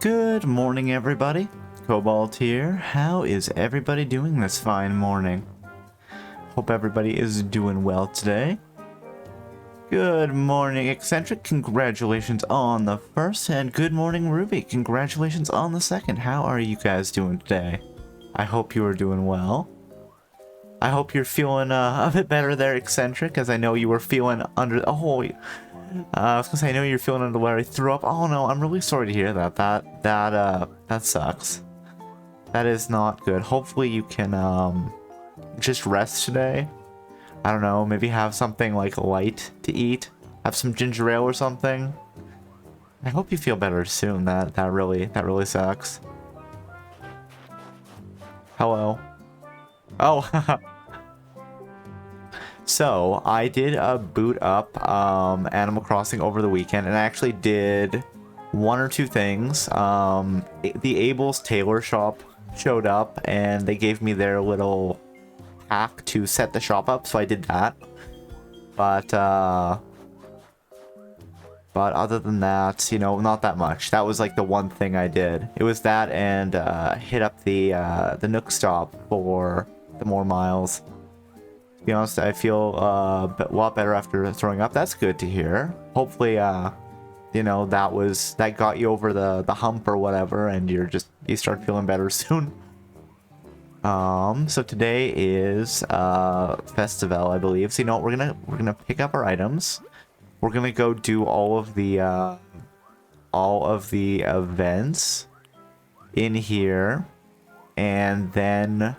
Good morning, everybody. Cobalt here. How is everybody doing this fine morning? Hope everybody is doing well today. Good morning, Eccentric. Congratulations on the first, and good morning, Ruby. Congratulations on the second. How are you guys doing today? I hope you are doing well. I hope you're feeling a bit better there, Eccentric, as I know you were feeling under... Oh, I was gonna say, I know you're feeling under the weather. I threw up. Oh no, I'm really sorry to hear that. That sucks. That is not good. Hopefully you can, just rest today. I don't know, maybe have something, like, light to eat. Have some ginger ale or something. I hope you feel better soon. That really sucks. Hello. Oh, So, I did boot up Animal Crossing over the weekend, and I actually did one or two things. The Abel's Tailor Shop showed up, and they gave me their little hack to set the shop up, so I did that. But other than that, you know, not that much. That was like the one thing I did. It was that and hit up the Nook stop for the more miles. To be honest, I feel a lot better after throwing up. That's good to hear. Hopefully, you know, that got you over the hump or whatever, and you start feeling better soon. So today is Festival, I believe. So you know what, we're gonna pick up our items. We're gonna go do all of the events in here, and then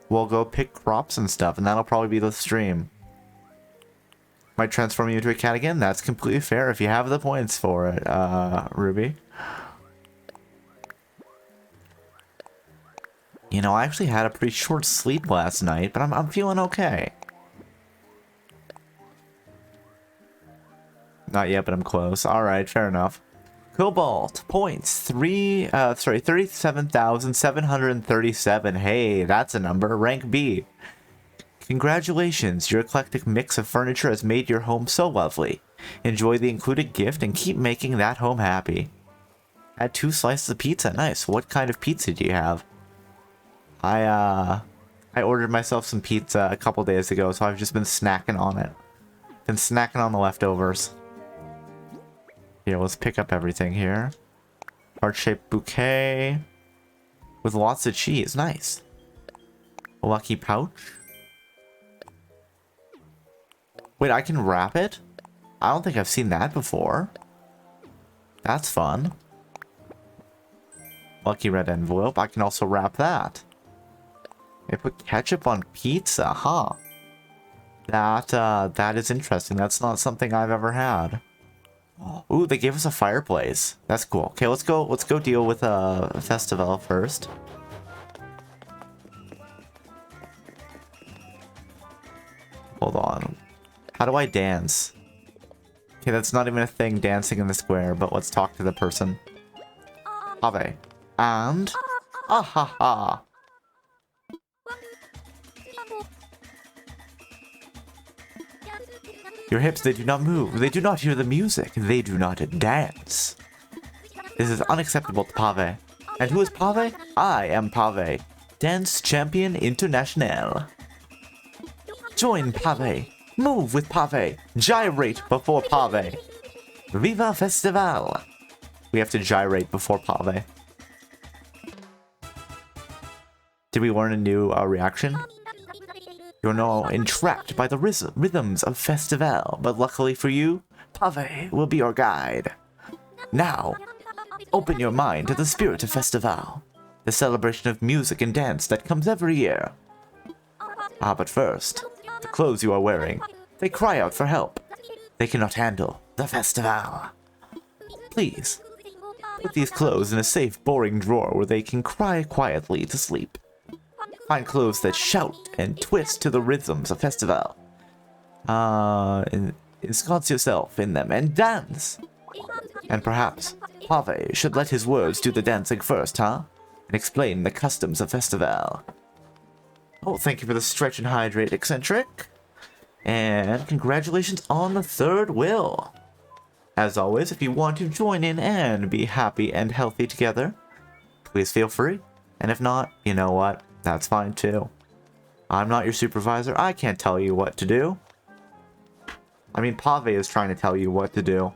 we'll go pick crops and stuff, and that'll probably be the stream. Might transform you into a cat again? That's completely fair if you have the points for it, Ruby. You know, I actually had a pretty short sleep last night, but I'm feeling okay. Not yet, but I'm close. Alright, fair enough. Cobalt points 37,737. Hey, that's a number. Rank B. Congratulations, your eclectic mix of furniture has made your home so lovely. Enjoy the included gift and keep making that home happy. Add 2 slices of pizza. Nice. What kind of pizza do you have? I ordered myself some pizza a couple days ago, so I've just been snacking on it. Been snacking on the leftovers. Here, let's pick up everything here. Heart-shaped bouquet with lots of cheese. Nice. A lucky pouch. Wait, I can wrap it? I don't think I've seen that before. That's fun. Lucky red envelope. I can also wrap that. They put ketchup on pizza, huh? That is interesting. That's not something I've ever had. Ooh, they gave us a fireplace. That's cool. Okay, let's go deal with Festival first. Hold on. How do I dance? Okay, that's not even a thing, dancing in the square, but let's talk to the person. Ave. And ah ha ha. Your hips, they do not move. They do not hear the music. They do not dance. This is unacceptable to Pave. And who is Pave? I am Pave, Dance Champion International. Join Pave. Move with Pave. Gyrate before Pave. Viva Festival. We have to gyrate before Pave. Did we learn a new reaction? You're now entrapped by the rhythms of Festival, but luckily for you, Pave will be your guide. Now, open your mind to the spirit of Festival, the celebration of music and dance that comes every year. But first, the clothes you are wearing, they cry out for help. They cannot handle the Festival. Please, put these clothes in a safe, boring drawer where they can cry quietly to sleep. Find clothes that shout and twist to the rhythms of Festival. Ensconce yourself in them and dance. And perhaps Pave should let his words do the dancing first, huh? And explain the customs of Festival. Oh, thank you for the stretch and hydrate, Eccentric. And congratulations on the 3rd will. As always, if you want to join in and be happy and healthy together, please feel free. And if not, you know what? That's fine too. I'm not your supervisor. I can't tell you what to do. I mean, Pave is trying to tell you what to do.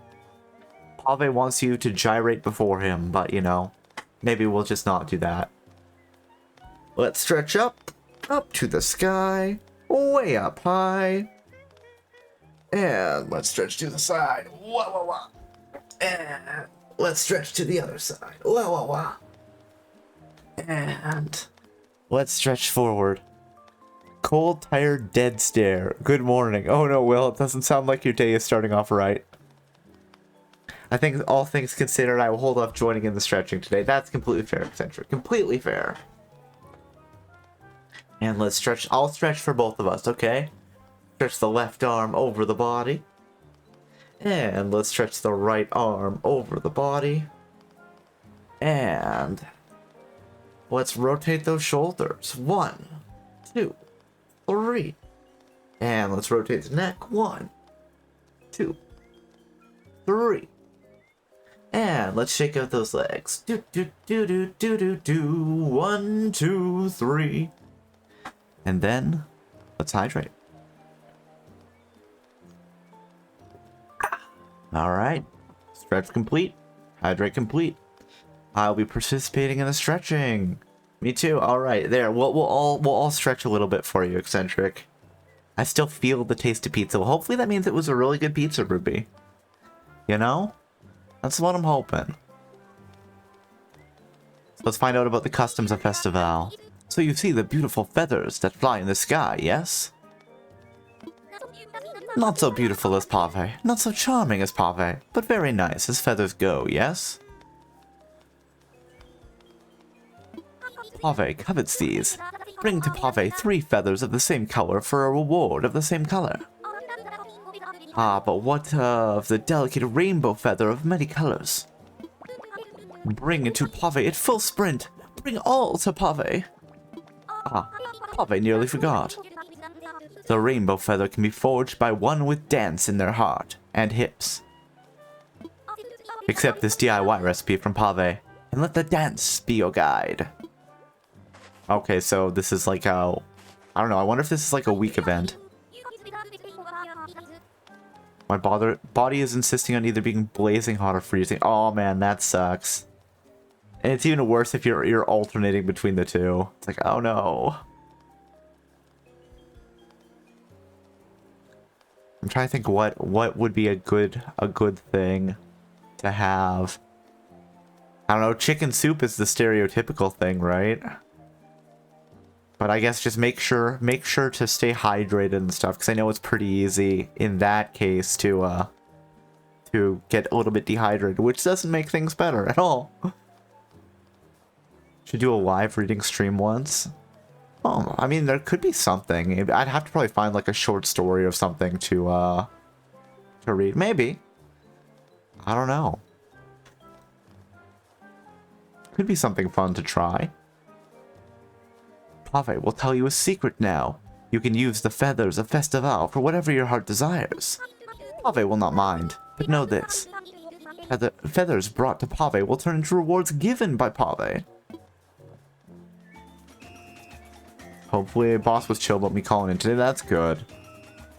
Pave wants you to gyrate before him, but you know, maybe we'll just not do that. Let's stretch up to the sky, way up high. And let's stretch to the side. Wah, wah, wah. And let's stretch to the other side. Wah, wah, wah. And let's stretch forward. Cold, tired, dead stare. Good morning. Oh no, Will, it doesn't sound like your day is starting off right. I think all things considered, I will hold off joining in the stretching today. That's completely fair, Eccentric. Completely fair. And let's stretch. I'll stretch for both of us, okay? Stretch the left arm over the body. And let's stretch the right arm over the body. And let's rotate those shoulders. 1, 2, 3. And let's rotate the neck. 1, 2, 3. And let's shake out those legs. Do do do do do do do. 1, 2, 3. And then let's hydrate. Alright, stretch complete, hydrate complete. I'll be participating in the stretching. Me too, alright, there, we'll all stretch a little bit for you, Eccentric. I still feel the taste of pizza. Well, hopefully that means it was a really good pizza, Ruby. You know? That's what I'm hoping. So let's find out about the customs of Festival. So you see the beautiful feathers that fly in the sky, yes? Not so beautiful as Pave, not so charming as Pave, but very nice as feathers go, yes? Pave covets these. Bring to Pave 3 feathers of the same color for a reward of the same color. Ah, but what of the delicate rainbow feather of many colors? Bring it to Pave at full sprint. Bring all to Pave. Ah, Pave nearly forgot. The rainbow feather can be forged by one with dance in their heart and hips. Accept this DIY recipe from Pave, and let the dance be your guide. Okay, so this is like a... I don't know, I wonder if this is like a week event. My body is insisting on either being blazing hot or freezing. Oh man, that sucks. And it's even worse if you're alternating between the two. It's like, oh no. I'm trying to think what would be a good thing to have. I don't know, chicken soup is the stereotypical thing, right? But I guess just make sure to stay hydrated and stuff, because I know it's pretty easy in that case to get a little bit dehydrated, which doesn't make things better at all. Should do a live reading stream once. Oh, I mean, there could be something. I'd have to probably find like a short story or something to read. Maybe. I don't know. Could be something fun to try. Pave will tell you a secret now. You can use the feathers of Festival for whatever your heart desires. Pave will not mind, but know this. Feathers brought to Pave will turn into rewards given by Pave. Hopefully boss was chill about me calling in today. That's good.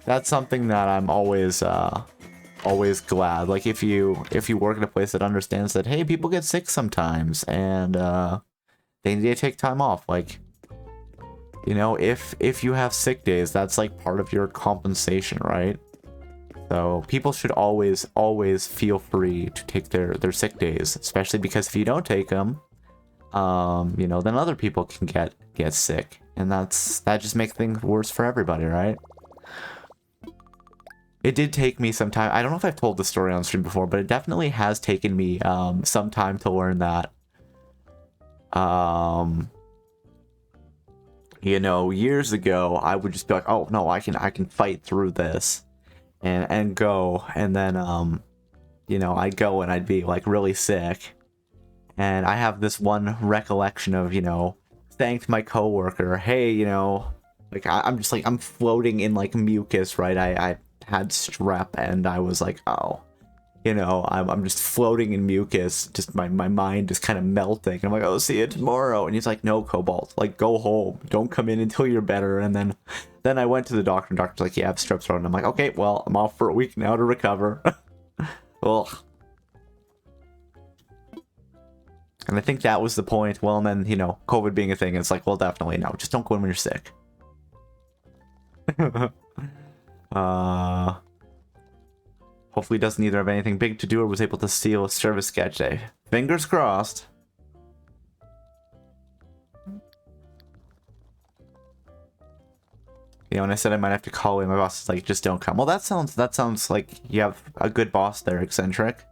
That's something that I'm always glad. Like if you work in a place that understands that, hey, people get sick sometimes and they need to take time off. Like, you know, if you have sick days, that's like part of your compensation, right? So people should always feel free to take their sick days, especially because if you don't take them, you know, then other people can get sick. And that just makes things worse for everybody, right? It did take me some time. I don't know if I've told the story on stream before, but it definitely has taken me some time to learn that. You know, years ago, I would just be like, oh no, I can fight through this, and go, and then you know, I'd go and I'd be like really sick, and I have this one recollection of, you know, thanked my coworker, hey, you know, like I'm just like, I'm floating in like mucus, right? I had strep, and I was like, oh, you know, I'm just floating in mucus, just my mind just kind of melting. I'm like, oh, see you tomorrow. And he's like, no, Cobalt, like, go home. Don't come in until you're better. And then I went to the doctor, and doctor's like, yeah, I have strep throat. And I'm like, okay, well, I'm off for a week now to recover. Ugh. And I think that was the point. Well, and then, you know, COVID being a thing, it's like, well, definitely no. Just don't go in when you're sick. Hopefully he doesn't either have anything big to do or was able to steal a service sketch day. Fingers crossed. You know, when I said I might have to call him, my boss is like, just don't come. Well, that sounds like you have a good boss there, Eccentric.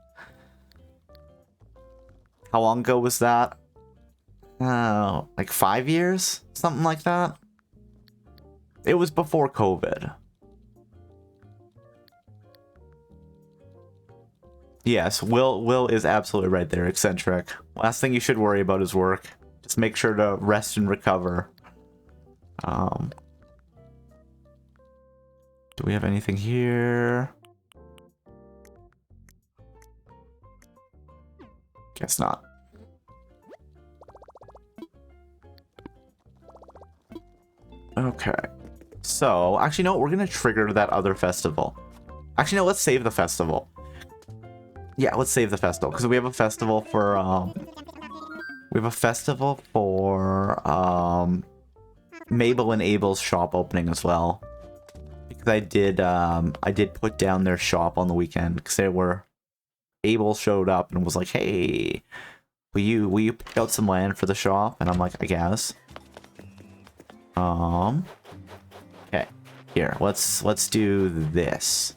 How long ago was that? Like 5 years? Something like that? It was before COVID. Yes, Will is absolutely right there, Eccentric. Last thing you should worry about is work. Just make sure to rest and recover. Do we have anything here? Guess not. Okay. So, actually, no, we're gonna trigger that other festival. Actually, no, let's save the festival. Yeah, let's save the festival, because we have a festival for, Mabel and Abel's shop opening as well. Because I did put down their shop on the weekend, because Abel showed up and was like, hey, will you pick out some land for the shop? And I'm like, I guess. Okay, here, let's do this.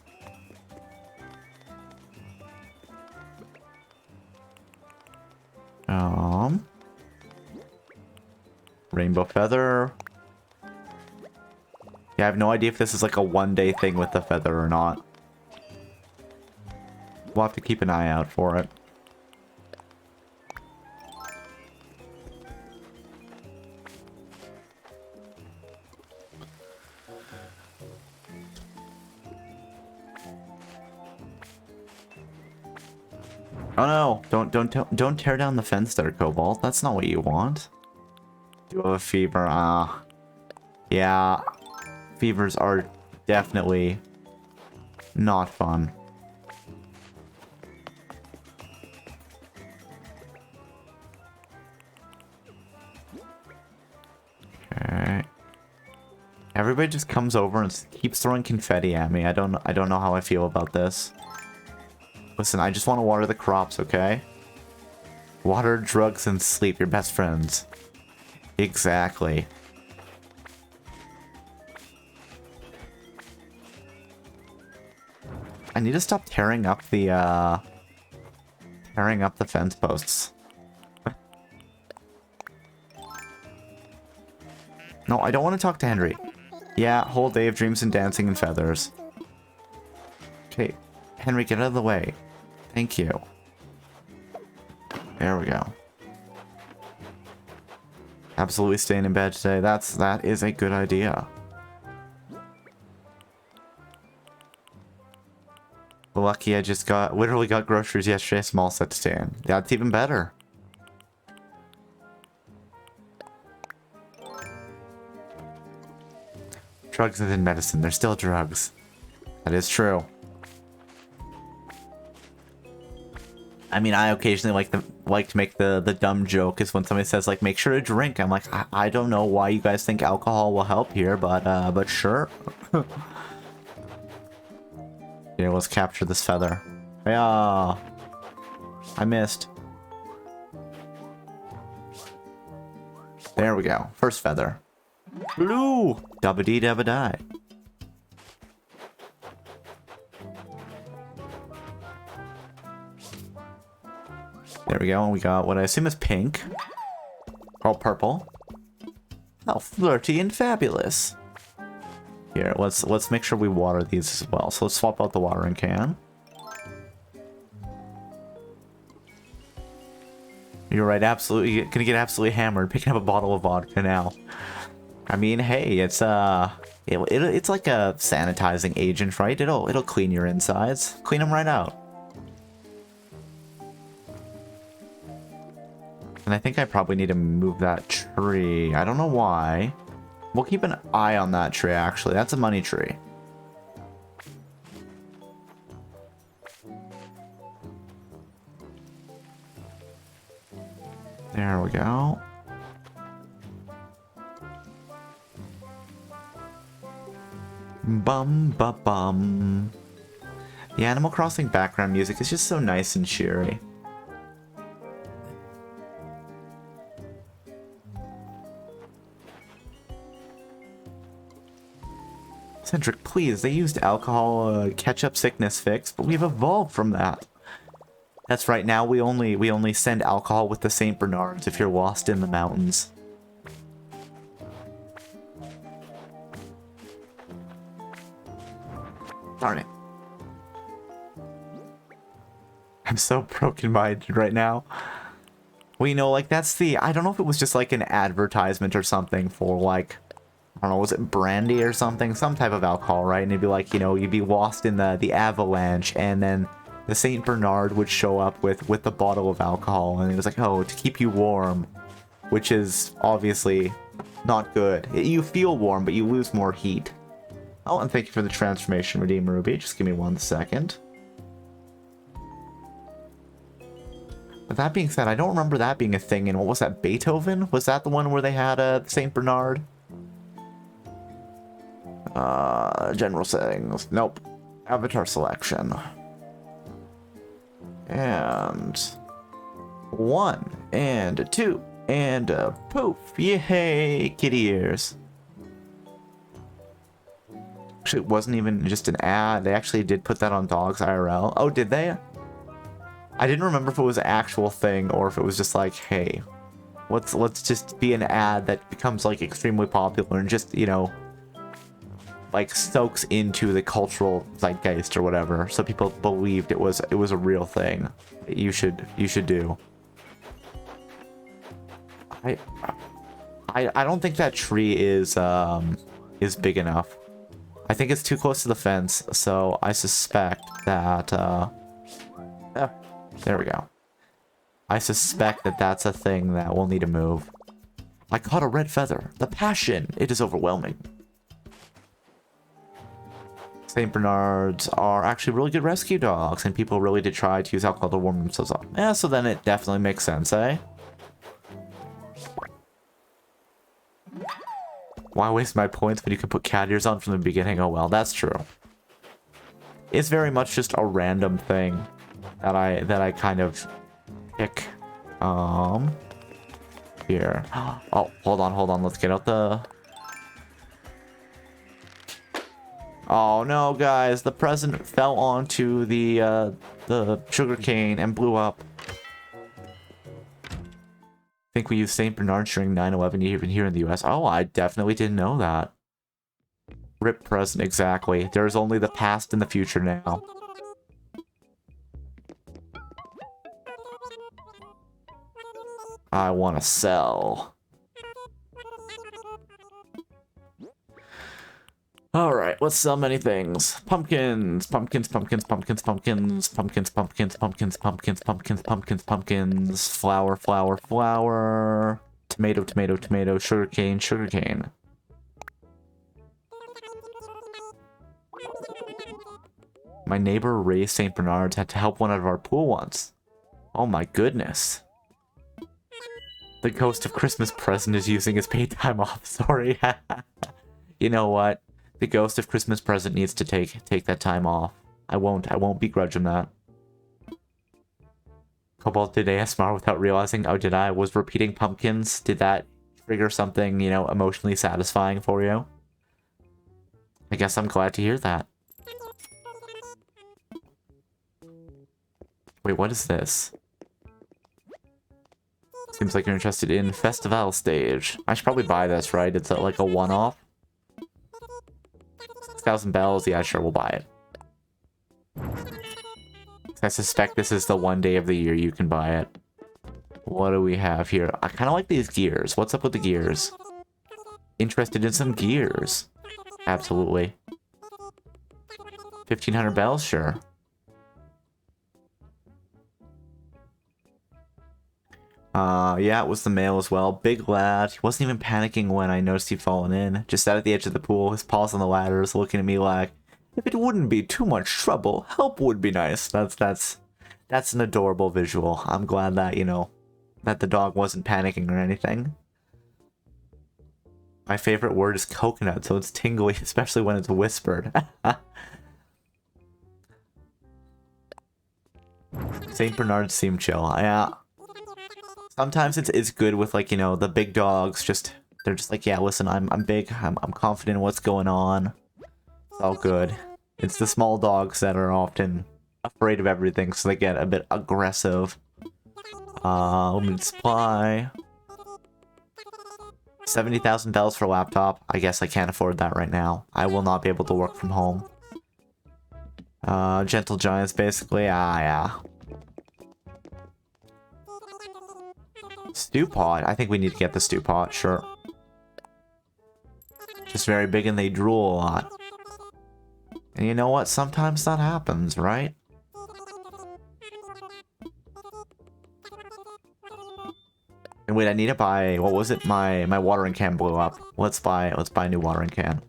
Rainbow feather. Yeah, I have no idea if this is like a one-day thing with the feather or not. We'll have to keep an eye out for it. Oh no! Don't tear down the fence there, Cobalt. That's not what you want. Do you have a fever? Yeah. Fevers are definitely not fun. Okay. Everybody just comes over and keeps throwing confetti at me. I don't know how I feel about this. Listen, I just want to water the crops, okay? Water, drugs, and sleep, your best friends. Exactly. I need to stop tearing up the fence posts. No, I don't want to talk to Henry. Yeah, whole day of dreams and dancing and feathers. Okay, Henry, get out of the way. Thank you. There we go. Absolutely staying in bed today. That is a good idea. Lucky I just literally got groceries yesterday, small set to stay in. That's even better. Drugs isn't medicine, they're still drugs. That is true. I mean, I occasionally like to make the dumb joke is when somebody says like, make sure to drink. I'm like, I don't know why you guys think alcohol will help here, but sure. Yeah, let's capture this feather. Yeah, I missed. There we go. First feather. Blue. Dabba-dee dabba-die. There we go. And we got what I assume is pink. Or purple. How flirty and fabulous. Here, let's make sure we water these as well. So let's swap out the watering can. You're right, absolutely gonna get absolutely hammered picking up a bottle of vodka now. I mean, hey, it's it's like a sanitizing agent, right? It'll clean your insides, clean them right out. And I think I probably need to move that tree. I don't know why. We'll keep an eye on that tree, actually. That's a money tree. There we go. Bum ba bum. The Animal Crossing background music is just so nice and cheery. Cedric, please, they used alcohol ketchup sickness fix, but we've evolved from that. That's right, now we only send alcohol with the St. Bernards if you're lost in the mountains. Darn it. I'm so broken-minded right now. Well, you know, like, that's the... I don't know if it was just, like, an advertisement or something for, like... I don't know, was it brandy or something? Some type of alcohol, right? And it'd be like, you know, you'd be lost in the avalanche, and then the St. Bernard would show up with the bottle of alcohol, and it was like, oh, to keep you warm. Which is obviously not good. You feel warm, but you lose more heat. Oh, and thank you for the transformation, Redeem Ruby. Just give me 1 second. With that being said, I don't remember that being a thing in, what was that, Beethoven? Was that the one where they had a St. Bernard? General settings. Nope. Avatar selection. And 1, and 2, and poof. Yay, kitty ears. Actually, it wasn't even just an ad. They actually did put that on Dogs IRL. Oh, did they? I didn't remember if it was an actual thing or if it was just like, hey, let's just be an ad that becomes like extremely popular and just, you know, like soaks into the cultural zeitgeist or whatever, so people believed it was a real thing that you should do. I don't think that tree is big enough. I think it's too close to the fence, so I suspect that there we go. I suspect that that's a thing that we'll need to move. I caught a red feather. The passion, it is overwhelming. St. Bernards are actually really good rescue dogs, and people really did try to use alcohol to warm themselves up. Yeah, so then it definitely makes sense, eh? Why waste my points when you can put cat ears on from the beginning? Oh well, that's true. It's very much just a random thing that I kind of pick. Here. Oh, hold on. Let's get out the... Oh no, guys! The present fell onto the sugarcane and blew up. I think we used St. Bernard during 9/11 even here in the US. Oh, I definitely didn't know that. Rip present, exactly. There's only the past and the future now. I want to sell. Alright, let's sell many things. Pumpkins, pumpkins, pumpkins, pumpkins, pumpkins, pumpkins, pumpkins, pumpkins, pumpkins, pumpkins, pumpkins, pumpkins, flour, flour, flour, tomato, tomato, tomato, sugarcane, sugarcane. My neighbor raised St. Bernards, had to help one out of our pool once. Oh my goodness. The ghost of Christmas present is using his paid time off, sorry. You know what? The ghost of Christmas present needs to take that time off. I won't begrudge him that. Cobalt did ASMR without realizing. Oh, did I? Was repeating pumpkins? Did that trigger something, you know, emotionally satisfying for you? I guess I'm glad to hear that. Wait, what is this? Seems like you're interested in Festival Stage. I should probably buy this, right? It's like a one-off. 6,000 bells, yeah, sure, we'll buy it. I suspect this is the one day of the year you can buy it. What do we have here? I kind of like these gears. What's up with the gears? Interested in some gears? Absolutely. 1,500 bells, sure. Yeah, it was the male as well. Big lad. He wasn't even panicking when I noticed he'd fallen in. Just sat at the edge of the pool, his paws on the ladders, looking at me like, if it wouldn't be too much trouble, help would be nice. That's an adorable visual. I'm glad that, you know, that the dog wasn't panicking or anything. My favorite word is coconut, so it's tingly, especially when it's whispered. St. Bernards seem chill. Yeah. Sometimes it's good with, like, you know, the big dogs. Just they're just like, yeah, listen, I'm big. I'm confident in what's going on. It's all good. It's the small dogs that are often afraid of everything, so they get a bit aggressive. Limited supply. 70,000 bells for laptop. I guess I can't afford that right now. I will not be able to work from home. Gentle Giants, basically. Ah, yeah. Stew pot. I think we need to get the stew pot, sure. Just very big and they drool a lot. And you know what? Sometimes that happens, right? And wait, I need to buy, what was it? My watering can blew up. Let's buy a new watering can.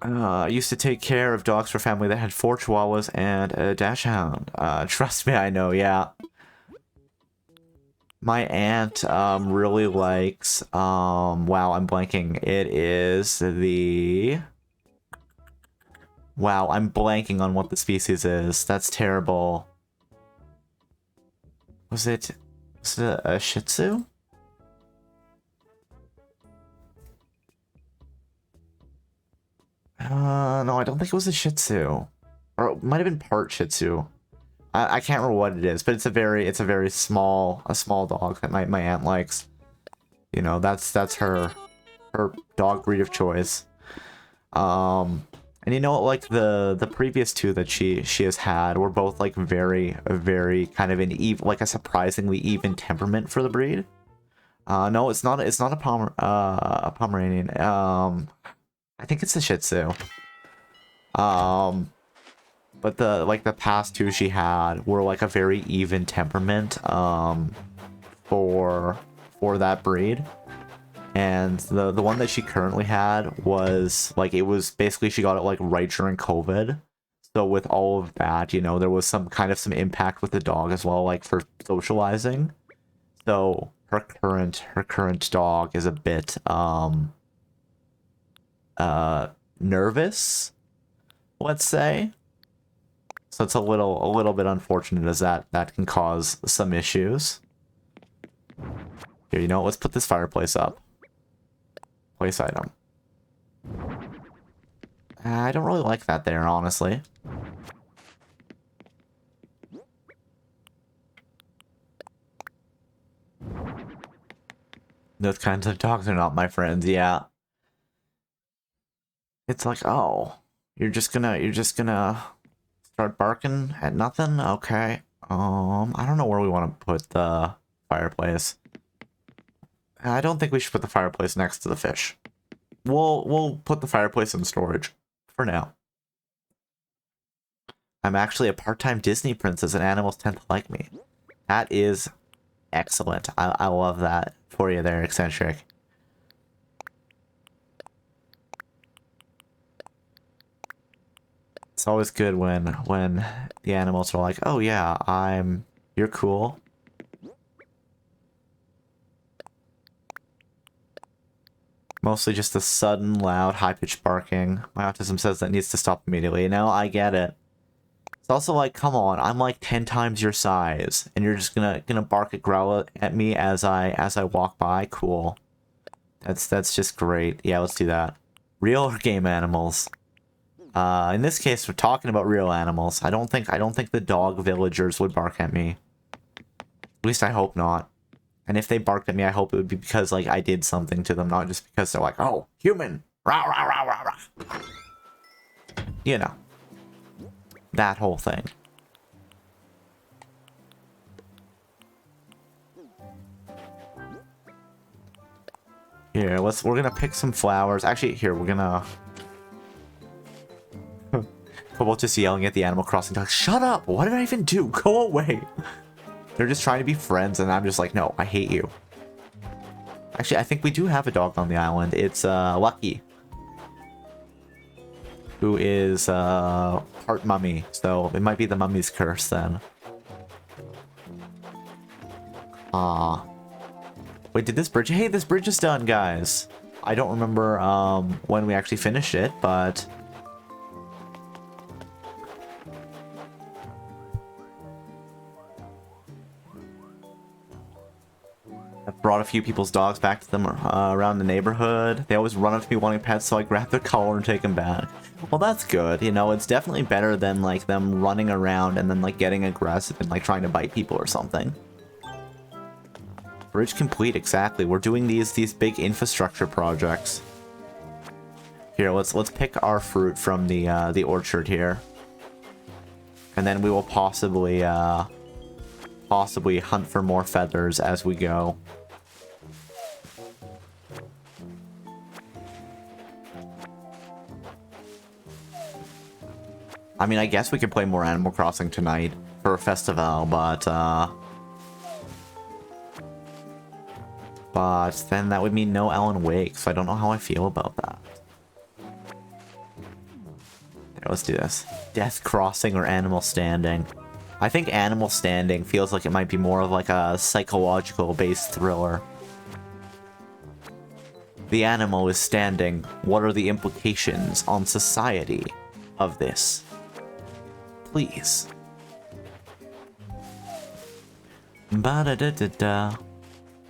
I used to take care of dogs for family that had 4 chihuahuas and a dachshund. Trust me, I know, yeah. My aunt really likes wow, I'm blanking. It is the wow, I'm blanking on what the species is. That's terrible. Was it a Shih Tzu? No, I don't think it was a Shih Tzu. Or it might have been part Shih Tzu. I can't remember what it is, but it's a very small dog that my aunt likes. You know, that's her dog breed of choice. And you know, like the previous two that she has had were both like very kind of an even, like a surprisingly even temperament for the breed. No, it's not a Pomeranian. I think it's a Shih Tzu. But the past two she had were like a very even temperament for that breed. And the one that she currently had was like, it was basically, she got it like right during COVID. So with all of that, you know, there was some impact with the dog as well, like for socializing. So her current dog is a bit nervous, let's say. So it's a little bit unfortunate, as that can cause some issues. Here, you know, let's put this fireplace up. Place item. I don't really like that there, honestly. Those kinds of dogs are not my friends, yeah. It's like, oh, you're just gonna start barking at nothing? Okay. I don't know where we want to put the fireplace. I don't think we should put the fireplace next to the fish. We'll put the fireplace in storage for now. I'm actually a part-time Disney princess and animals tend to like me. That is excellent. I love that for you there, Eccentric. It's always good when the animals are like, oh yeah, you're cool. Mostly just the sudden, loud, high-pitched barking. My autism says that needs to stop immediately. No, I get it. It's also like, come on, I'm like 10 times your size, and you're just gonna bark and growl at me as I walk by? Cool. That's just great. Yeah, let's do that. Real or game animals? In this case, we're talking about real animals. I don't think the dog villagers would bark at me. At least I hope not. And if they barked at me, I hope it would be because, like, I did something to them, not just because they're like, oh, human! Rah, rah, rah, rah, rah. You know. That whole thing. Here, we're gonna pick some flowers. Actually, here, we're gonna... Cobalt just yelling at the Animal Crossing dog, shut up! What did I even do? Go away! They're just trying to be friends, and I'm just like, no, I hate you. Actually, I think we do have a dog on the island. It's Lucky, who is part mummy, so it might be the mummy's curse then. Wait, did this bridge? Hey, this bridge is done, guys. I don't remember when we actually finished it, but I've brought a few people's dogs back to them around the neighborhood. They always run up to me wanting pets, so I grab their collar and take them back. Well, that's good. You know, it's definitely better than like them running around and then like getting aggressive and like trying to bite people or something. Bridge complete, exactly. We're doing these big infrastructure projects. Here, let's pick our fruit from the orchard here, and then we will possibly hunt for more feathers as we go. I mean, I guess we could play more Animal Crossing tonight for a festival, but then that would mean no Alan Wake, so I don't know how I feel about that. Here, let's do this. Death Crossing or Animal Standing. I think Animal Standing feels like it might be more of like a psychological-based thriller. The animal is standing. What are the implications on society of this? Please. Ba-da-da-da-da.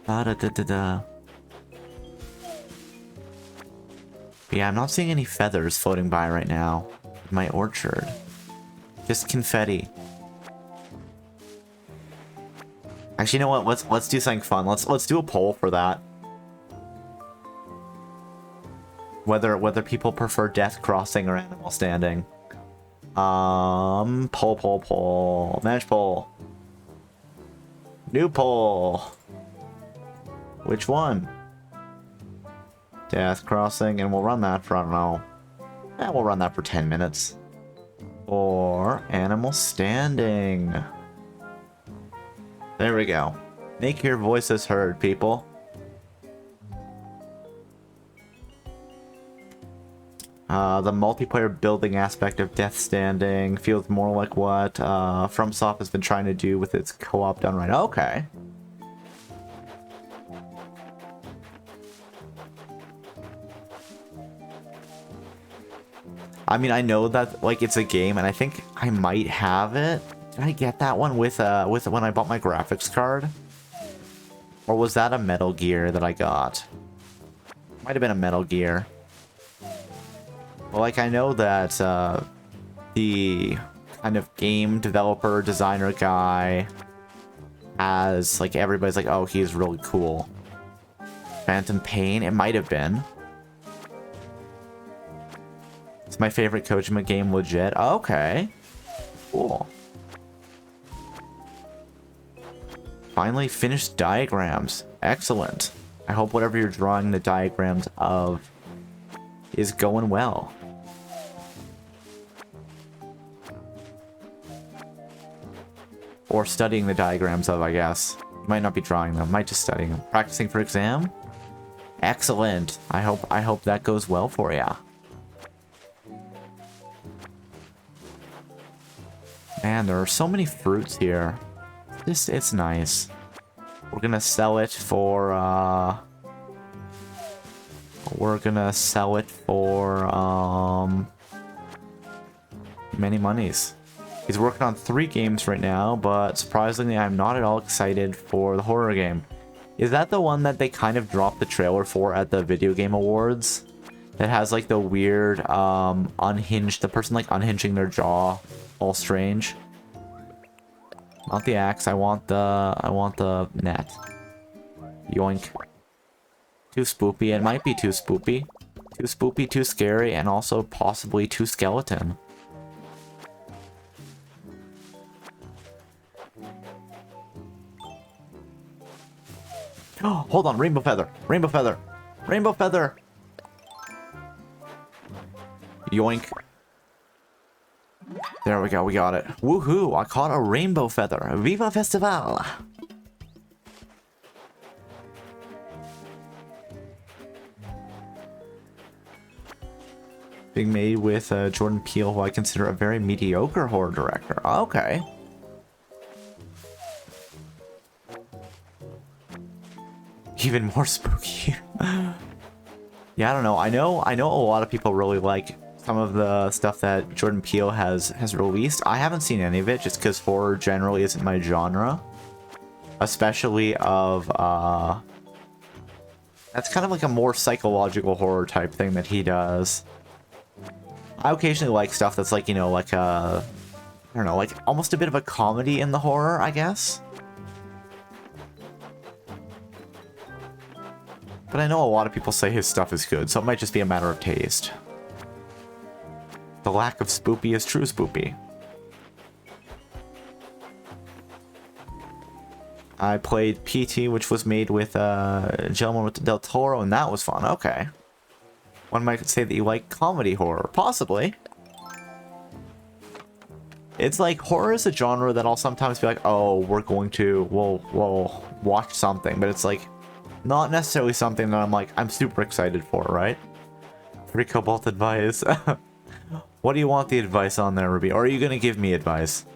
Ba-da-da-da-da. Yeah, I'm not seeing any feathers floating by right now in my orchard. Just confetti. Actually, you know what? Let's do something fun. Let's do a poll for that. Whether people prefer Death Crossing or Animal Standing. Poll. Manage poll. New poll. Which one? Death Crossing, and we'll run that for, I don't know. We'll run that for 10 minutes. Or Animal Standing. There we go. Make your voices heard, people. The multiplayer building aspect of Death Standing feels more like what FromSoft has been trying to do with its co-op done right. Okay. I mean, I know that like it's a game, and I think I might have it. Did I get that one with when I bought my graphics card? Or was that a Metal Gear that I got? Might have been a Metal Gear. Well, like I know that the kind of game developer designer guy has like everybody's like, oh, he's really cool. Phantom Pain, it might have been. It's my favorite Kojima game, legit. Oh, okay. Cool. Finally finished diagrams. Excellent. I hope whatever you're drawing the diagrams of is going well. Or studying the diagrams of, I guess. You might not be drawing them, might just studying them. Practicing for exam? Excellent. I hope that goes well for ya. Man, there are so many fruits here. It's nice. We're gonna sell it for, many monies. He's working on 3 games right now, but surprisingly, I'm not at all excited for the horror game. Is that the one that they kind of dropped the trailer for at the Video Game Awards? That has like the weird, the person like unhinging their jaw, all strange. Not the axe, I want the net. Yoink. Too spoopy, it might be too spoopy. Too spoopy, too scary, and also possibly too skeleton. Oh, hold on, rainbow feather, rainbow feather, rainbow feather. Yoink. There we go, we got it. Woohoo, I caught a rainbow feather. Viva Festival! Being made with Jordan Peele, who I consider a very mediocre horror director. Okay. Even more spooky. Yeah, I don't know. I know a lot of people really like some of the stuff that Jordan Peele has released. I haven't seen any of it just because horror generally isn't my genre. Especially of that's kind of like a more psychological horror type thing that he does. I occasionally like stuff that's like, you know, like I don't know, like almost a bit of a comedy in the horror, I guess. But I know a lot of people say his stuff is good, so it might just be a matter of taste. The lack of spoopy is true spoopy. I played PT, which was made with Guillermo del Toro, and that was fun. Okay. One might say that you like comedy horror. Possibly. It's like, horror is a genre that I'll sometimes be like, oh, we'll watch something. But it's like, not necessarily something that I'm like, I'm super excited for, right? Free Cobalt advice. What do you want the advice on there, Ruby? Or are you going to give me advice?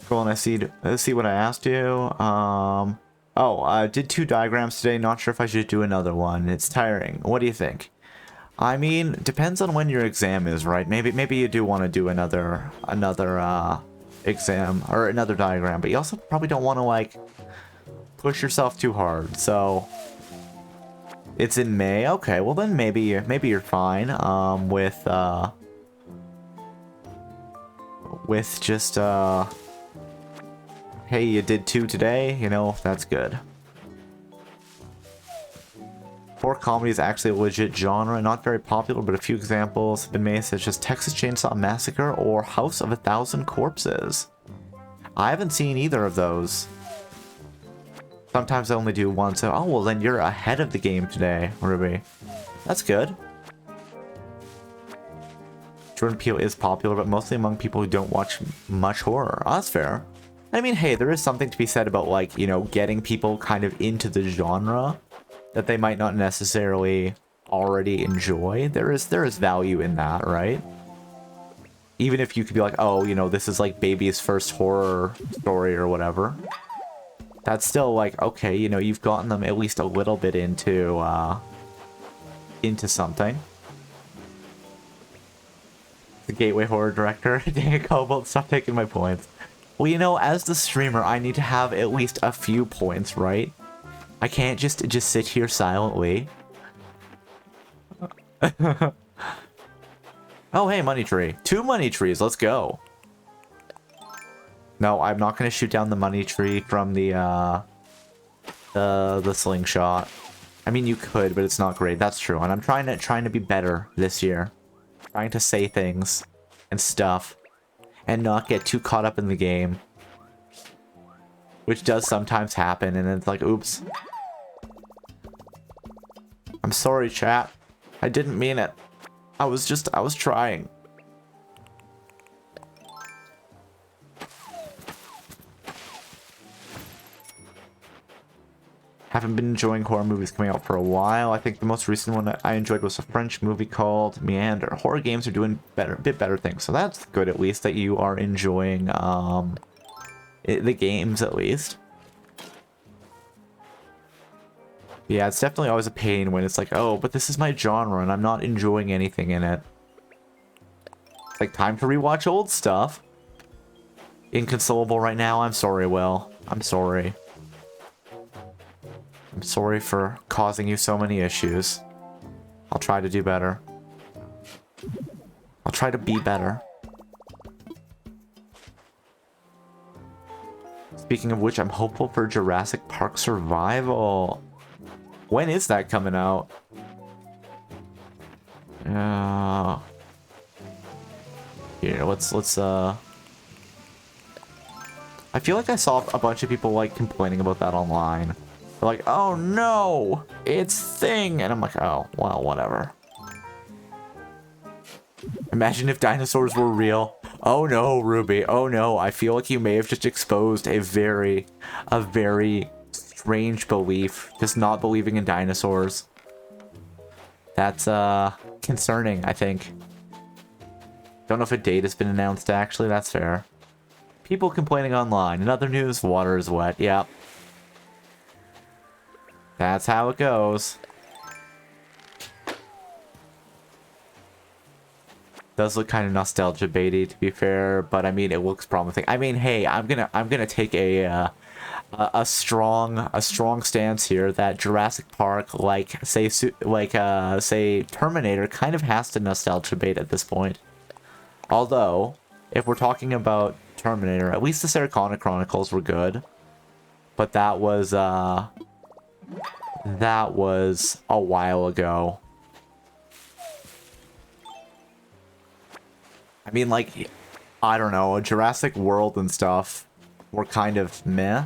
Cool, and let's see what I asked you. Oh, I did 2 diagrams today. Not sure if I should do another one. It's tiring. What do you think? I mean, depends on when your exam is, right? Maybe you do want to do another exam or another diagram, but you also probably don't want to like push yourself too hard. So it's in May. Okay, well then maybe you're fine. With just hey, you did 2 today, you know, that's good. Horror comedy is actually a legit genre, not very popular, but a few examples have been made, such as Texas Chainsaw Massacre or House of a Thousand Corpses. I haven't seen either of those. Sometimes I only do one, so oh well then you're ahead of the game today, Ruby. That's good. Jordan Peele is popular, but mostly among people who don't watch much horror. Oh, that's fair. I mean, hey, there is something to be said about, like, you know, getting people kind of into the genre that they might not necessarily already enjoy. There is value in that, right? Even if you could be like, oh, you know, this is like baby's first horror story or whatever. That's still like, okay, you know, you've gotten them at least a little bit into something. The Gateway Horror Director. Dang it, Cobalt, stop taking my points. Well, you know, as the streamer, I need to have at least a few points, right? I can't just sit here silently. Oh, hey, money tree. 2 money trees, let's go. No, I'm not going to shoot down the money tree from the slingshot. I mean, you could, but it's not great. That's true. And I'm trying to be better this year. Trying to say things and stuff and not get too caught up in the game. Which does sometimes happen, and it's like, oops. I'm sorry, chat. I didn't mean it. I was trying. Haven't been enjoying horror movies coming out for a while. I think the most recent one that I enjoyed was a French movie called Meander. Horror games are doing a bit better things, so that's good at least that you are enjoying the games at least. Yeah, it's definitely always a pain when it's like, oh, but this is my genre and I'm not enjoying anything in it. It's like time to rewatch old stuff. Inconsolable right now. I'm sorry, Will. I'm sorry. I'm sorry for causing you so many issues. I'll try to do better. I'll try to be better. Speaking of which, I'm hopeful for Jurassic Park Survival. When is that coming out? Here, let's I feel like I saw a bunch of people like complaining about that online. They're like, oh no, it's Thing. And I'm like, oh, well, whatever. Imagine if dinosaurs were real. Oh no, Ruby. Oh no, I feel like you may have just exposed a very strange belief. Just not believing in dinosaurs. That's, concerning, I think. Don't know if a date has been announced, actually. That's fair. People complaining online. In other news, water is wet. Yep. That's how it goes. Does look kind of nostalgia baity, to be fair, but I mean, it looks promising. I mean, hey, I'm gonna take a strong stance here that Jurassic Park, like say Terminator, kind of has to nostalgia bait at this point. Although, if we're talking about Terminator, at least the Sarah Connor Chronicles were good, but that was a while ago. I mean, like, I don't know, Jurassic World and stuff were kind of meh.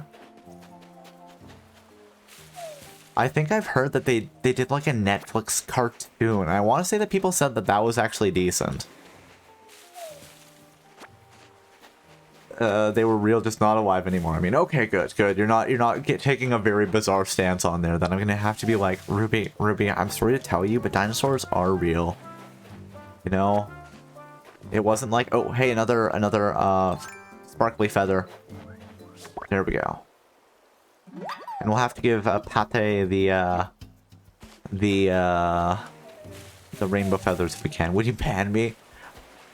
I think I've heard that they did like a Netflix cartoon. I want to say that people said that that was actually decent. They were real, just not alive anymore. I mean, okay, good. You're not taking a very bizarre stance on there. Then I'm gonna have to be like, Ruby, I'm sorry to tell you, but dinosaurs are real. You know, it wasn't like, oh, hey, another sparkly feather. There we go. And we'll have to give Pate the rainbow feathers if we can. Would you ban me?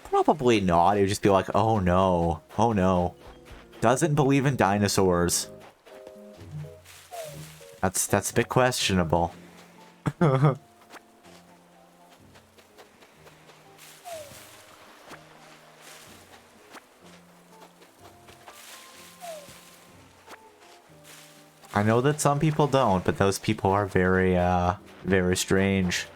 Probably not. It would just be like, oh no. Oh no. Doesn't believe in dinosaurs. That's a bit questionable. I know that some people don't, but those people are very strange.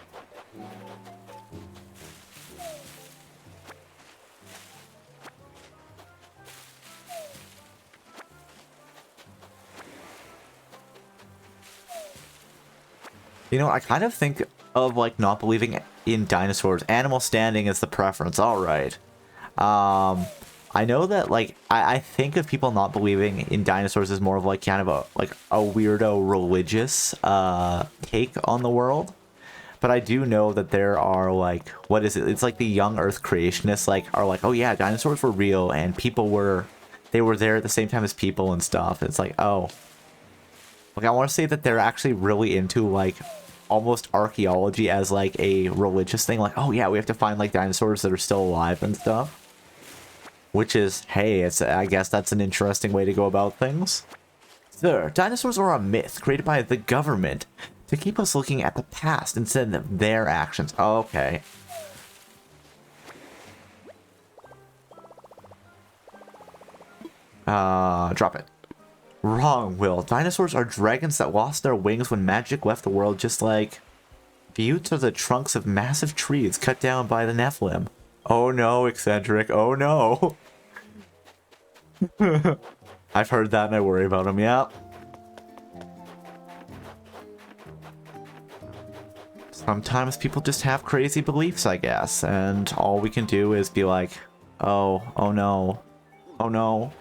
You know, I kind of think of, like, not believing in dinosaurs. Animal standing is the preference. All right. I know that, like, I think of people not believing in dinosaurs as more of, like, kind of a weirdo religious take on the world. But I do know that there are, like, what is it? It's like the young Earth creationists, like, are like, oh yeah, dinosaurs were real and they were there at the same time as people and stuff. It's like, oh. Like, I want to say that they're actually really into, like, almost archaeology as, like, a religious thing. Like, oh, yeah, we have to find, like, dinosaurs that are still alive and stuff. Which is, hey, I guess that's an interesting way to go about things. Sir, dinosaurs are a myth created by the government to keep us looking at the past instead of their actions. Oh, okay. Drop it. Wrong, Will. Dinosaurs are dragons that lost their wings when magic left the world, just like buttes are the trunks of massive trees cut down by the Nephilim. Oh no, eccentric. Oh no. I've heard that and I worry about them, yeah. Sometimes people just have crazy beliefs, I guess, and all we can do is be like, oh no, oh no.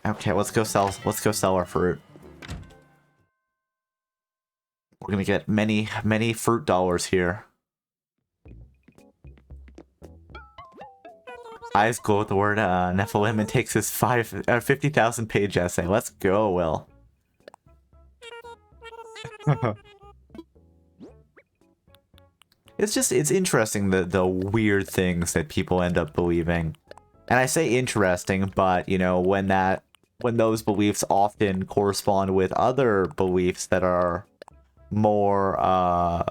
Okay, let's go sell our fruit. We're gonna get many fruit dollars here. Eyes glow with the word Nephilim and takes his 50,000 page essay. Let's go, Will. It's interesting the weird things that people end up believing. And I say interesting, but you know, when those beliefs often correspond with other beliefs that are more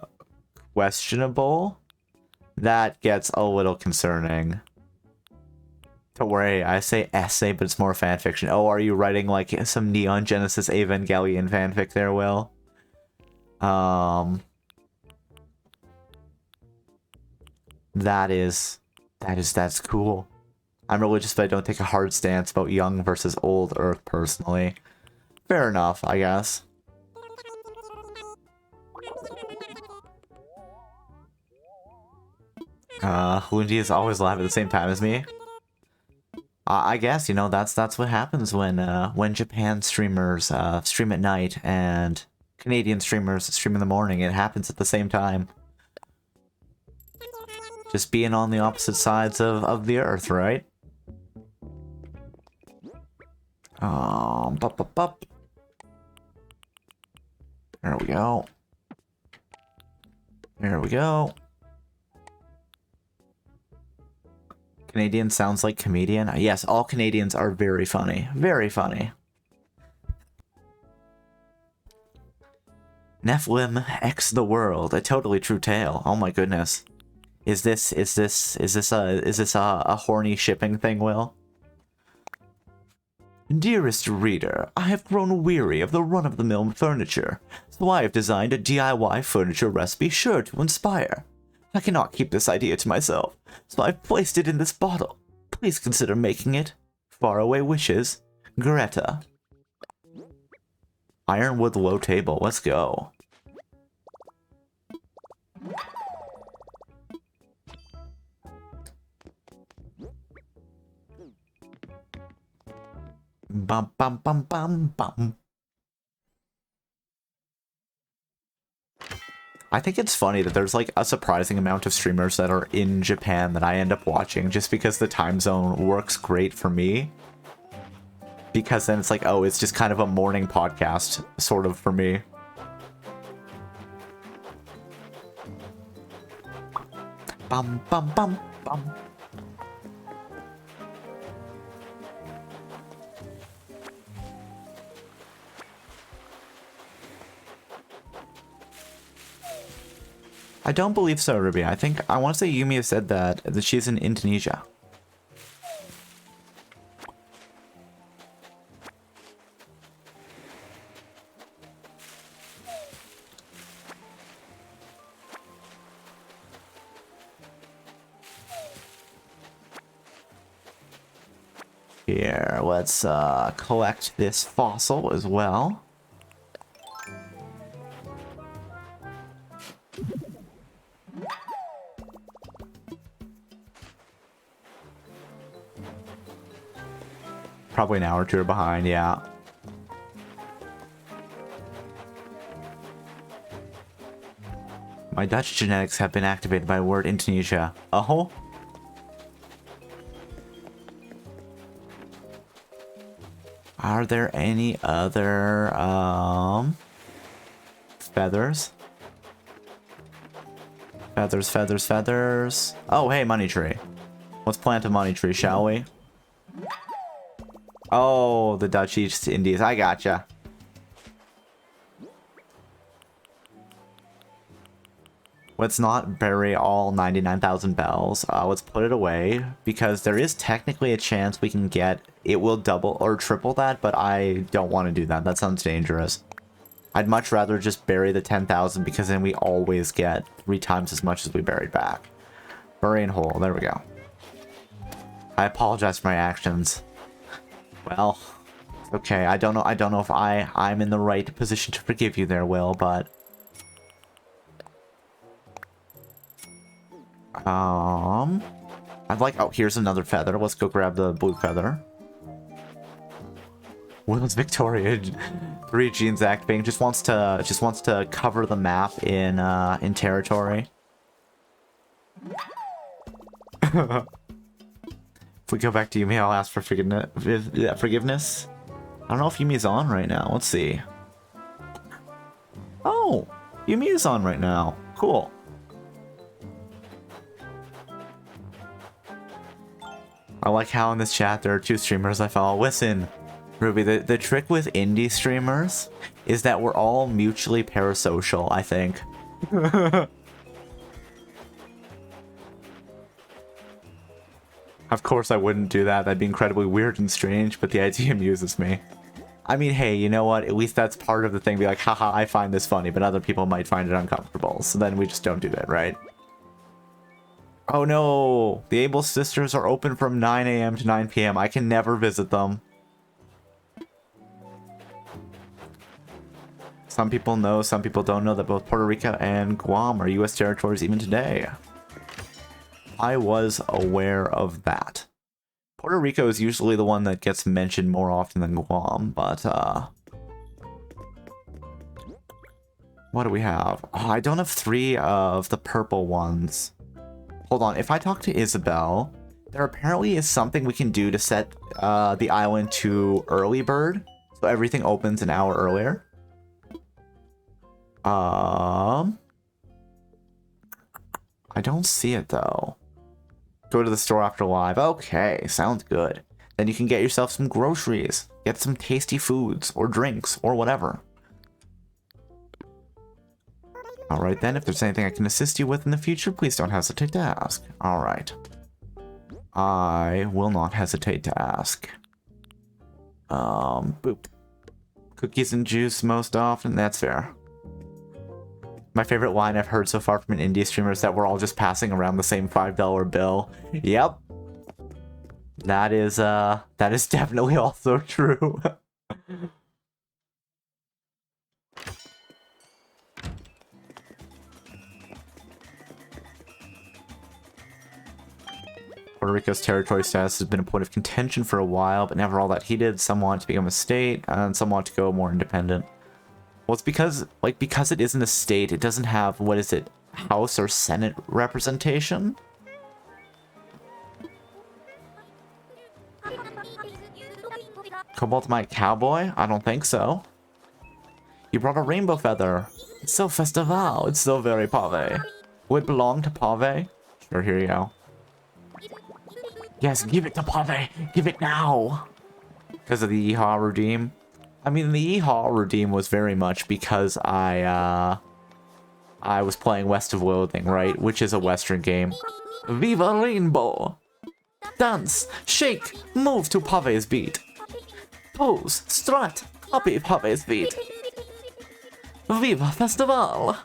questionable, that gets a little concerning. Don't worry, I say essay, but it's more fanfiction. Oh, are you writing like some Neon Genesis Evangelion fanfic there, Will? That's cool. I'm religious, but I don't take a hard stance about young versus old Earth personally. Fair enough, I guess. Luigi is always live at the same time as me. I guess, you know, that's what happens when Japan streamers stream at night and Canadian streamers stream in the morning. It happens at the same time. Just being on the opposite sides of the earth, right? Bup, bup, bup. There we go. There we go. Canadian sounds like comedian. Yes, all Canadians are very funny. Very funny. Nephilim X the World, a totally true tale. Oh my goodness. Is this a horny shipping thing, Will? Dearest reader, I have grown weary of the run-of-the-mill furniture, so I have designed a DIY furniture recipe sure to inspire. I cannot keep this idea to myself, so I've placed it in this bottle. Please consider making it. Faraway wishes, Greta. Ironwood low table, let's go. Bum bum bum bum bum. I think it's funny that there's like a surprising amount of streamers that are in Japan that I end up watching just because the time zone works great for me. Because then it's like, oh, it's just kind of a morning podcast, sort of, for me. Bum bum bum bum. I don't believe so, Ruby. I want to say Yumi has said that she's in Indonesia. Here, let's collect this fossil as well. Probably an hour or two behind, yeah. My Dutch genetics have been activated by word Indonesia. Oh? Are there any other, feathers? Feathers, feathers, feathers. Oh, hey, money tree. Let's plant a money tree, shall we? Oh, the Dutch East Indies. I gotcha. Let's not bury all 99,000 bells. Let's put it away, because there is technically a chance we can get... It will double or triple that, but I don't want to do that. That sounds dangerous. I'd much rather just bury the 10,000, because then we always get 3 times as much as we buried back. Bury and hole. There we go. I apologize for my actions. Well, okay. I don't know if I'm in the right position to forgive you there, Will, but... I'd like... Oh, here's another feather. Let's go grab the blue feather. Will's Victoria 3 genes activating. Just wants to cover the map in territory. If we go back to Yumi, I'll ask for forgiveness. I don't know if Yumi's on right now. Let's see. Oh, Yumi is on right now. Cool. I like how in this chat there are 2 streamers I follow. Listen, Ruby, the trick with indie streamers is that we're all mutually parasocial, I think. Of course I wouldn't do that. That'd be incredibly weird and strange, but the idea amuses me. I mean, hey, you know what? At least that's part of the thing. Be like, haha, I find this funny, but other people might find it uncomfortable. So then we just don't do that, right? Oh no! The Able Sisters are open from 9 a.m. to 9 p.m. I can never visit them. Some people know, some people don't know that both Puerto Rico and Guam are U.S. territories even today. I was aware of that. Puerto Rico is usually the one that gets mentioned more often than Guam, but, what do we have? Oh, I don't have 3 of the purple ones. Hold on, if I talk to Isabel, there apparently is something we can do to set the island to early bird, so everything opens an hour earlier. I don't see it though. Go to the store after live. Okay, sounds good. Then you can get yourself some groceries, get some tasty foods or drinks or whatever. Alright then, if there's anything I can assist you with in the future, please don't hesitate to ask. Alright. I will not hesitate to ask. Boop. Cookies and juice most often, that's fair. My favorite line I've heard so far from an indie streamer is that we're all just passing around the same $5 bill. Yep. That is definitely also true. Puerto Rico's territory status has been a point of contention for a while, but never all that heated. Some want to become a state, and some want to go more independent. Well, it's because it isn't a state, it doesn't have, what is it, House or Senate representation? Cobalt Mite Cowboy? I don't think so. You brought a rainbow feather. It's so festival. It's so very Pave. Would it belong to Pave? Sure, here you go. Yes, give it to Pave. Give it now. Because of the Yeehaw redeem. I mean, the Yeehaw redeem was very much because I was playing West of Loathing, right? Which is a Western game. Viva Rainbow! Dance, shake, move to Pave's beat. Pose, strut, copy Pave's beat. Viva Festival!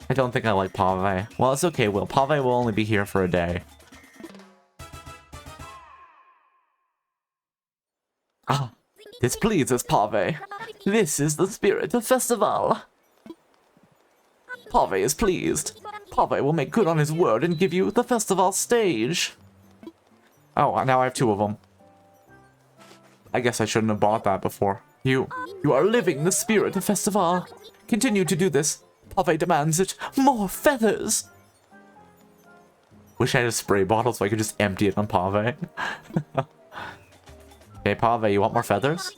I don't think I like Pave. Well, it's okay, Will. Pave will only be here for a day. Ah, this pleases Pave. This is the spirit of Festival. Pave is pleased. Pave will make good on his word and give you the Festival stage. Oh, now I have 2 of them. I guess I shouldn't have bought that before. You are living the spirit of Festival. Continue to do this. Pave demands it. More feathers! Wish I had a spray bottle so I could just empty it on Pave. Hey, Pave, you want more feathers?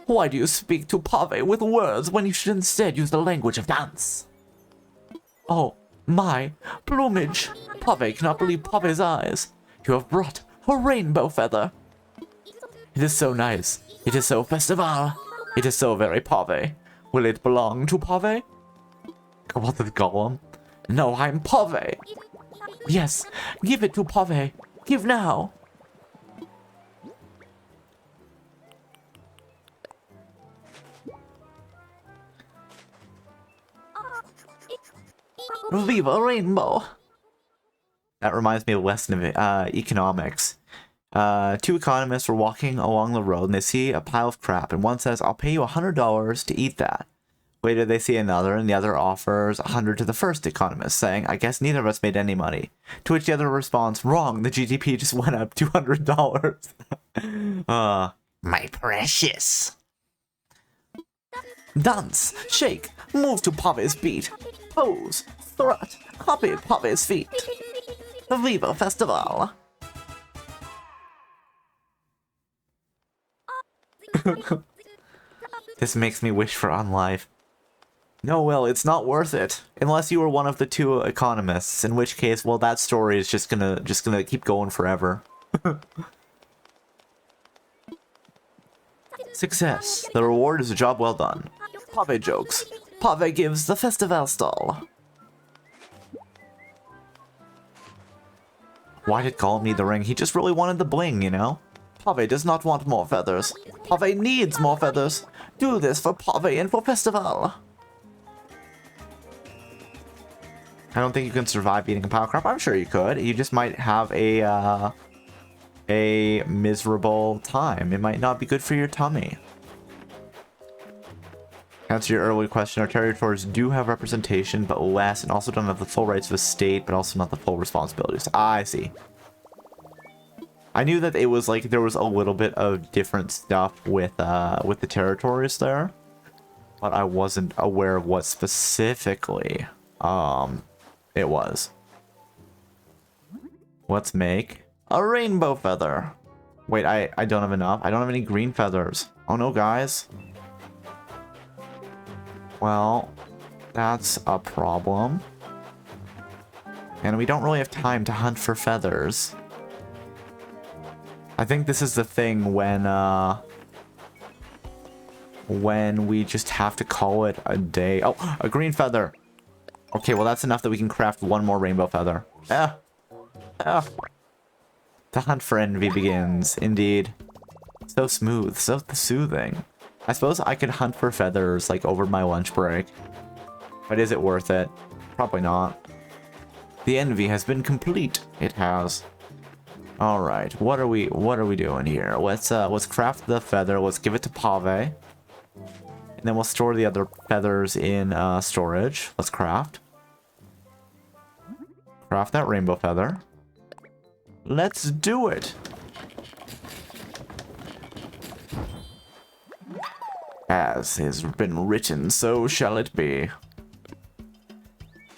Why do you speak to Pave with words when you should instead use the language of dance? Oh, my plumage! Pave cannot believe Pave's eyes. You have brought a rainbow feather. It is so nice. It is so festival. It is so very Pave. Will it belong to Pave? Come on to the golem. No, I'm Pave. Yes, give it to Pave. Give now. Viva Rainbow! That reminds me of a lesson of economics. 2 economists were walking along the road and they see a pile of crap, and one says, I'll pay you $100 to eat that. Later they see another, and the other offers $100 to the first economist, saying, I guess neither of us made any money. To which the other responds, wrong, the GDP just went up $200. My precious. Dance, shake, move to Pave's beat. Pose, strut, copy Pave's feet. Viva Festival! This makes me wish for unlife. No, Will, it's not worth it. Unless you were one of the 2 economists, in which case, well, that story is just gonna keep going forever. Success. The reward is a job well done. Pave jokes. Pave gives the festival stall. Why did Gollum need the ring? He just really wanted the bling, you know? Pave does not want more feathers. Pave needs more feathers. Do this for Pave and for Festival. I don't think you can survive eating a pile crop. I'm sure you could. You just might have a miserable time. It might not be good for your tummy. Answer your earlier question, our territories do have representation, but less, and also don't have the full rights of a state, but also not the full responsibilities. I see. I knew that it was like there was a little bit of different stuff with the territories there, but I wasn't aware of what specifically it was. Let's make a rainbow feather. Wait, I don't have enough. I don't have any green feathers. Oh no, guys. Well, that's a problem. And we don't really have time to hunt for feathers. I think this is the thing when we just have to call it a day. Oh, a green feather. Okay, well that's enough that we can craft one more rainbow feather. The hunt for envy begins, indeed. So smooth, so soothing. I suppose I could hunt for feathers, like, over my lunch break. But is it worth it? Probably not. The envy has been complete. It has. Alright, what are we doing here? Let's craft the feather, let's give it to Pave. And then we'll store the other feathers in storage. Let's craft. Craft that rainbow feather. Let's do it! As has been written, so shall it be.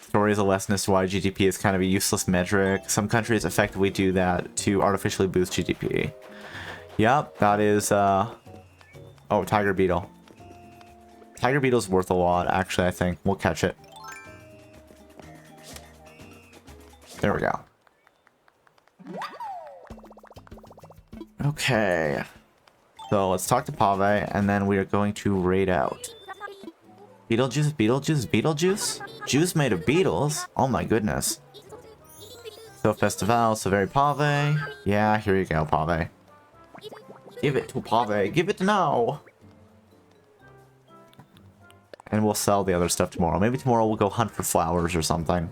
Story is a lesson as to why GDP is kind of a useless metric. Some countries effectively do that to artificially boost GDP. Yep, that is, oh, tiger beetle. Tiger beetle's worth a lot, actually, I think. We'll catch it. There we go. Okay. So let's talk to Pave, and then we are going to raid out. Beetlejuice, Beetlejuice, Beetlejuice? Juice made of beetles? Oh my goodness. So Festival, so very Pave. Yeah, here you go, Pave. Give it to Pave. Give it now. And we'll sell the other stuff tomorrow. Maybe tomorrow we'll go hunt for flowers or something.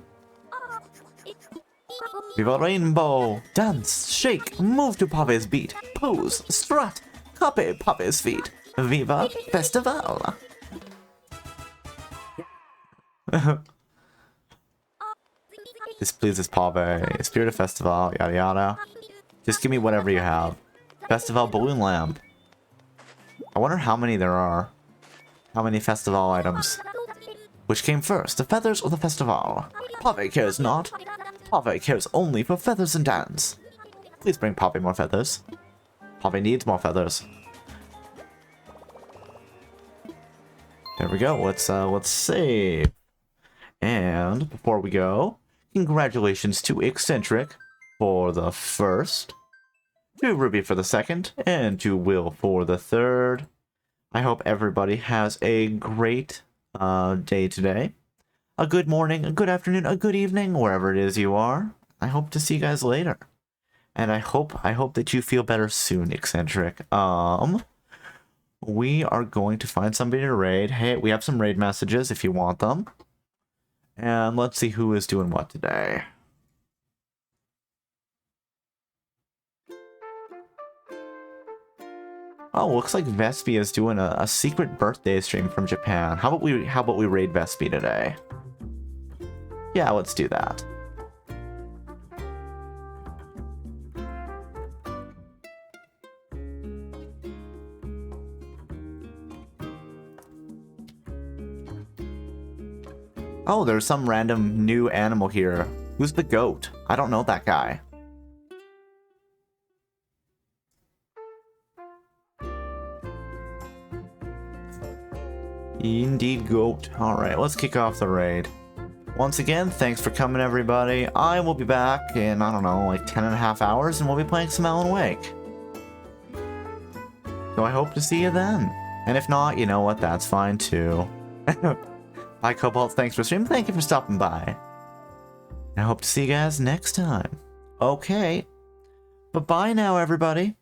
Viva Rainbow! Dance, shake, move to Pave's beat. Pose, strut, copy Pave's feet. Viva Festival! This pleases Pave. Spirit of Festival, yada yada. Just give me whatever you have. Festival balloon lamp. I wonder how many there are. How many festival items? Which came first, the feathers or the festival? Pave cares not. Pave cares only for feathers and dance. Please bring Pave more feathers. Pave needs more feathers. There we go. Let's save. And before we go, congratulations to Eccentric for the first, to Ruby for the second, and to Will for the third. I hope everybody has a great day today. A good morning, a good afternoon, a good evening, wherever it is you are. I hope to see you guys later. And I hope that you feel better soon, Eccentric. We are going to find somebody to raid. Hey, we have some raid messages if you want them. And let's see who is doing what today. Oh, looks like Vespi is doing a secret birthday stream from Japan. How about we raid Vespi today? Yeah, let's do that. Oh, there's some random new animal here. Who's the goat? I don't know that guy. Indeed goat. Alright, let's kick off the raid. Once again, thanks for coming everybody. I will be back in, I don't know, like 10.5 hours and we'll be playing some Alan Wake. So I hope to see you then. And if not, you know what, that's fine too. Bye, Cobalt. Thanks for streaming. Thank you for stopping by. I hope to see you guys next time. Okay. Bye-bye now, everybody.